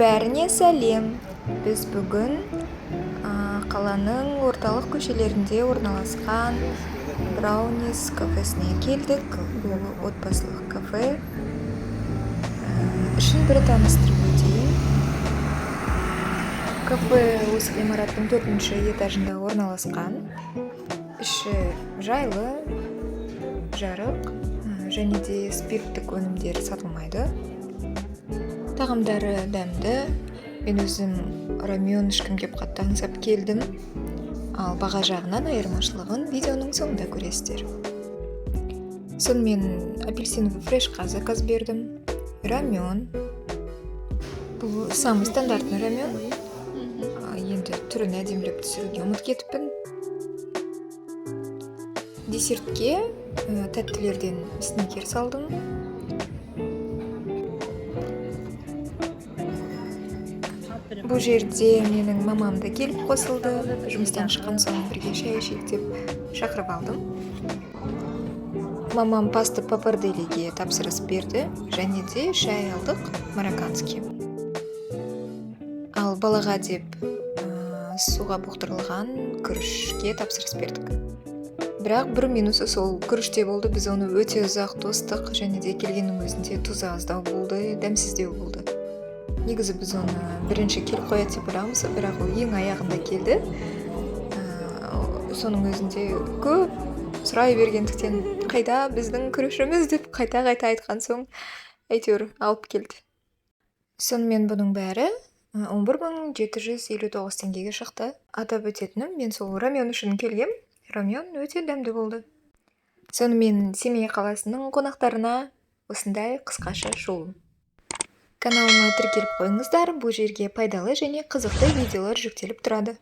Бәріне сәлем. Біз бүгін қаланың орталық көшелерінде орналасқан Браунис кафесіне келдік. Бұл отбасылық кафе. Ішін бір таныстырып өтейін. Кафе осы ғимараттың 4-ші этажында орналасқан. Іші жайлы, жарық, және де спирттік өнімдер сатылмайды. Тағамдары дәмді. Мен өзім рамен ішкім кеп қатты аңсап келдім. Ал баға жағынан айырмашылығын видеоның соңында көресіздер. Сонымен апельсиновый фрешқа заказ бердім. Рамен. Бұл самый стандартный рамен. Енді түрін әдемілеп түсіруге ұмыт кетіппін. Десертке тәттілерден сникерс салдым. Бұл жерде менің мамам да келіп қосылды. Жұмыстан шыққан соң бірге шай ішейік деп шақырып алдым. Мамам паста папарделиге тапсырыс берді, және де шай алдық марокканский. Ал балаға деп суға бұқтырылған күрішке тапсырыс бердік. Бірақ бір минусы сол күріште болды. Біз оны өте ұзақ тостық, және де келгеннің өзінде тұзы аздау болды, дәмсіздеу болды. Негізі біз оны бірінші келіп қояды деп ойламыз, бірақ ол ең аяғында келді. Соның өзінде көп сұрай бергендіктен қайда біздің күрішіміз деп қайта-қайта айтқан соң әйтеуір алып келді. Сонымен бұның бәрі 11.759 теңгеге шықты. Атап өтетінім, мен сол рамен үшін келгем. Рамен өте дәмді болды. Сонымен Семей қаласының қонақтарына осындай қысқаша шолу. Каналыма тіркеліп қойыңыздар, бұл жерге пайдалы және қызықты видеолар жүктеліп тұрады.